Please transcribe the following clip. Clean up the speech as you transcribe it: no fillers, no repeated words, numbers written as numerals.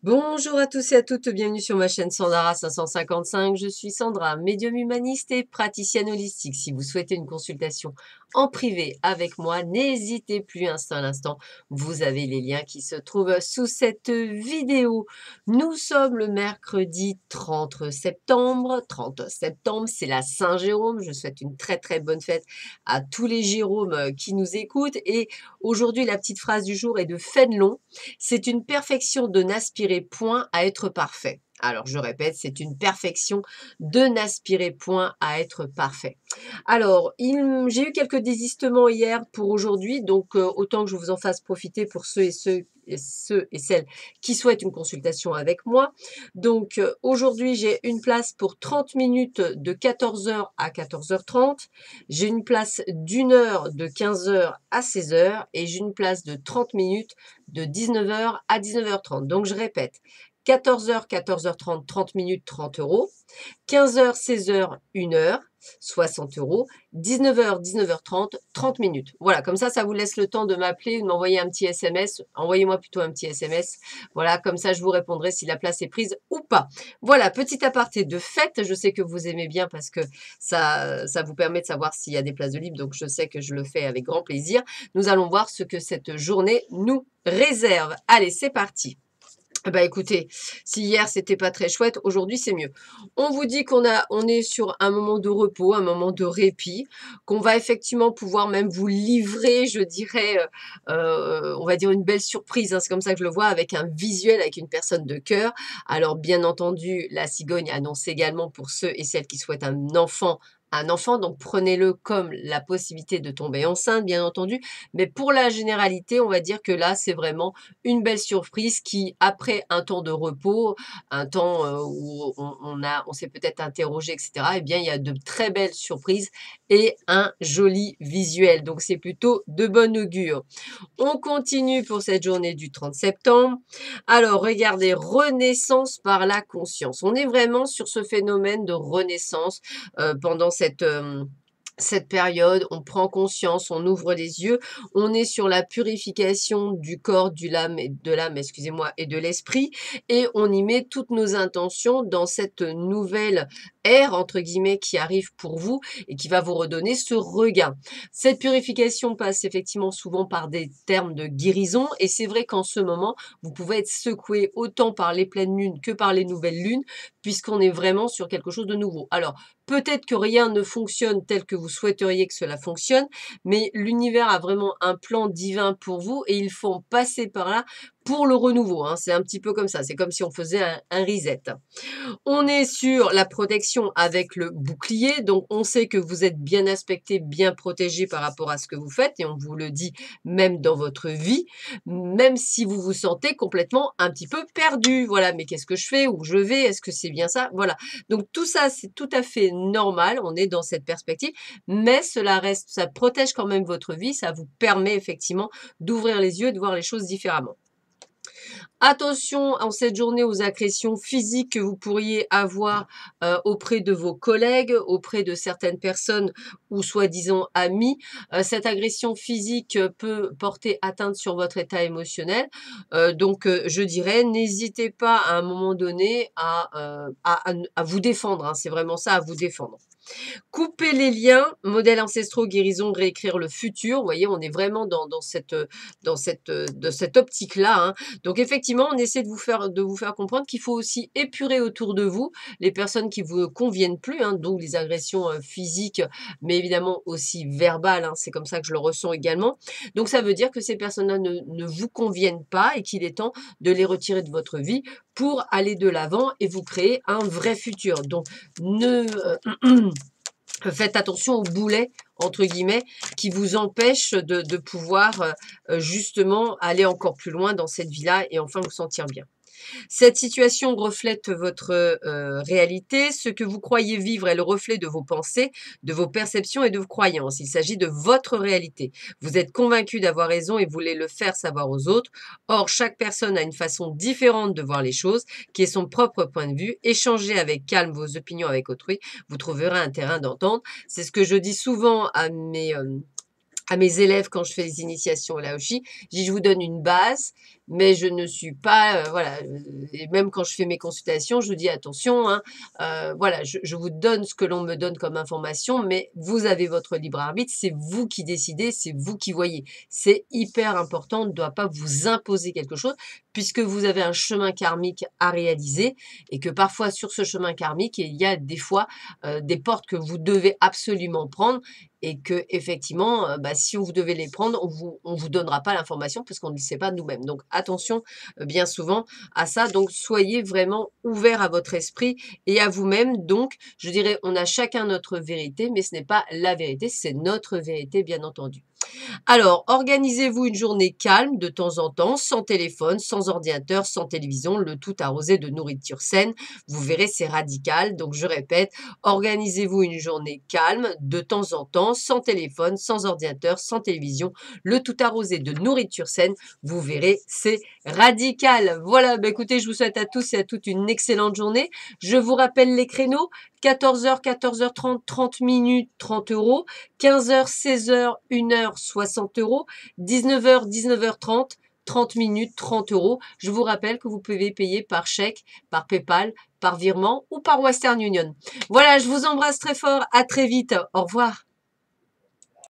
Bonjour à tous et à toutes, bienvenue sur ma chaîne Sandara 555. Je suis Sandra, médium humaniste et praticienne holistique. Si vous souhaitez une consultation en privé avec moi, n'hésitez plus un seul instant. Vous avez les liens qui se trouvent sous cette vidéo. Nous sommes le mercredi 30 septembre. 30 septembre, c'est la Saint-Jérôme. Je souhaite une très bonne fête à tous les Jérômes qui nous écoutent. Et aujourd'hui, la petite phrase du jour est de Fénelon. C'est une perfection de n'aspirer point à être parfait. Alors, je répète, c'est une perfection de n'aspirer point à être parfait. Alors, j'ai eu quelques désistements hier pour aujourd'hui, donc autant que je vous en fasse profiter pour ceux et celles qui souhaitent une consultation avec moi. Donc, aujourd'hui, j'ai une place pour 30 minutes de 14 heures à 14h30. J'ai une place d'une heure de 15 heures à 16 heures et j'ai une place de 30 minutes de 19 heures à 19h30. Donc, je répète, 14 heures, 14h30, 30 minutes, 30 euros. 15 heures, 16 heures, 1 heure, 60 euros. 19 heures, 19h30, 30 minutes. Voilà, comme ça vous laisse le temps de m'appeler ou de m'envoyer un petit SMS. Envoyez-moi plutôt un petit SMS. Voilà, comme ça, je vous répondrai si la place est prise ou pas. Voilà, petit aparté de fête. Je sais que vous aimez bien parce que ça vous permet de savoir s'il y a des places de libre. Donc, je sais que je le fais avec grand plaisir. Nous allons voir ce que cette journée nous réserve. Allez, c'est parti. Bah écoutez, si hier c'était pas très chouette, aujourd'hui c'est mieux. On vous dit on est sur un moment de repos, un moment de répit, qu'on va effectivement pouvoir même vous livrer, je dirais, on va dire une belle surprise, hein, c'est comme ça que je le vois, avec un visuel, avec une personne de cœur. Alors bien entendu, la cigogne annonce également pour ceux et celles qui souhaitent un enfant, donc prenez-le comme la possibilité de tomber enceinte, bien entendu. Mais pour la généralité, on va dire que là, c'est vraiment une belle surprise qui, après un temps de repos, un temps où on s'est peut-être interrogé, etc., eh bien, il y a de très belles surprises et un joli visuel. Donc, c'est plutôt de bon augure. On continue pour cette journée du 30 septembre. Alors, regardez, renaissance par la conscience. On est vraiment sur ce phénomène de renaissance pendant cette période, on prend conscience, on ouvre les yeux, on est sur la purification du corps, de l'âme, excusez-moi, et de l'esprit, et on y met toutes nos intentions dans cette nouvelle ère, entre guillemets, qui arrive pour vous et qui va vous redonner ce regain. Cette purification passe effectivement souvent par des termes de guérison, et c'est vrai qu'en ce moment, vous pouvez être secoué autant par les pleines lunes que par les nouvelles lunes, puisqu'on est vraiment sur quelque chose de nouveau. Alors, peut-être que rien ne fonctionne tel que vous souhaiteriez que cela fonctionne, mais l'univers a vraiment un plan divin pour vous et il faut en passer par là pour le renouveau, hein. C'est un petit peu comme ça, c'est comme si on faisait un reset. On est sur la protection avec le bouclier, donc on sait que vous êtes bien aspecté, bien protégé par rapport à ce que vous faites, et on vous le dit même dans votre vie, même si vous vous sentez complètement un petit peu perdu. Voilà, mais qu'est-ce que je fais? Où je vais? Est-ce que c'est bien ça? Voilà. Donc tout ça, c'est tout à fait normal, on est dans cette perspective, mais cela reste, ça protège quand même votre vie, ça vous permet effectivement d'ouvrir les yeux et de voir les choses différemment. Attention en cette journée aux agressions physiques que vous pourriez avoir auprès de vos collègues, auprès de certaines personnes ou soi-disant amis. Cette agression physique peut porter atteinte sur votre état émotionnel. Donc, je dirais, n'hésitez pas à un moment donné à vous défendre, hein. C'est vraiment ça, à vous défendre. Couper les liens, modèles ancestraux, guérison, réécrire le futur. Vous voyez, on est vraiment de cette optique-là, hein. Donc effectivement, on essaie de vous faire comprendre qu'il faut aussi épurer autour de vous les personnes qui vous conviennent plus, hein, donc les agressions physiques, mais évidemment aussi verbales, hein. C'est comme ça que je le ressens également. Donc ça veut dire que ces personnes-là ne vous conviennent pas et qu'il est temps de les retirer de votre vie pour aller de l'avant et vous créer un vrai futur. Donc ne faites attention aux boulets, entre guillemets, qui vous empêchent de pouvoir justement aller encore plus loin dans cette vie-là et enfin vous sentir bien. Cette situation reflète votre réalité. Ce que vous croyez vivre est le reflet de vos pensées, de vos perceptions et de vos croyances. Il s'agit de votre réalité. Vous êtes convaincu d'avoir raison et voulez le faire savoir aux autres. Or, chaque personne a une façon différente de voir les choses, qui est son propre point de vue. Échangez avec calme vos opinions avec autrui. Vous trouverez un terrain d'entente. C'est ce que je dis souvent à mes élèves quand je fais les initiations au Laoshi. Je dis, je vous donne une base, mais je ne suis pas, voilà, et même quand je fais mes consultations, je dis attention, hein, voilà, je vous donne ce que l'on me donne comme information, mais vous avez votre libre arbitre, c'est vous qui décidez, c'est vous qui voyez. C'est hyper important, on ne doit pas vous imposer quelque chose, puisque vous avez un chemin karmique à réaliser et que parfois sur ce chemin karmique, il y a des fois des portes que vous devez absolument prendre et que effectivement, bah, si vous devez les prendre, on vous donnera pas l'information parce qu'on ne le sait pas nous-mêmes. Donc attention, bien souvent à ça. Donc soyez vraiment ouverts à votre esprit et à vous-même. Donc je dirais, on a chacun notre vérité, mais ce n'est pas la vérité, c'est notre vérité, bien entendu. Alors, organisez-vous une journée calme de temps en temps, sans téléphone, sans ordinateur, sans télévision, le tout arrosé de nourriture saine. Vous verrez, c'est radical. Donc, je répète, organisez-vous une journée calme de temps en temps, sans téléphone, sans ordinateur, sans télévision, le tout arrosé de nourriture saine. Vous verrez, c'est radical. Voilà, bah écoutez, je vous souhaite à tous et à toutes une excellente journée. Je vous rappelle les créneaux, 14h, 14h30, 30 minutes, 30 euros. 15h, 16h, 1h, 60 euros. 19h, 19h30, 30 minutes, 30 euros. Je vous rappelle que vous pouvez payer par chèque, par PayPal, par virement ou par Western Union. Voilà, je vous embrasse très fort. À très vite. Au revoir.